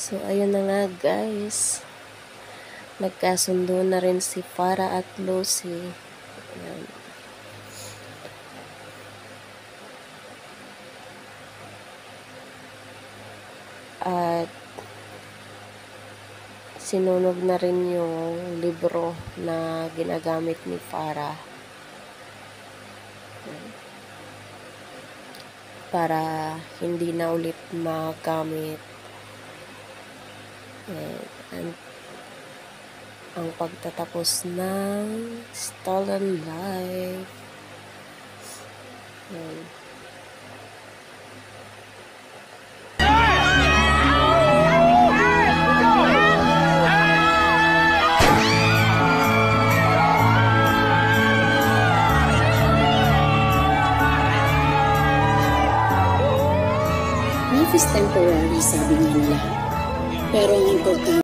So, ayun na nga guys. Nagkasundo na rin si Farah at Lucy. Ayan. At sinunog na rin yung libro na ginagamit ni Farah. Para hindi na ulit magamit. And ang pagtatapos ng Stolen Life. Life is temporary, sabi nga nila. Pero ang importante,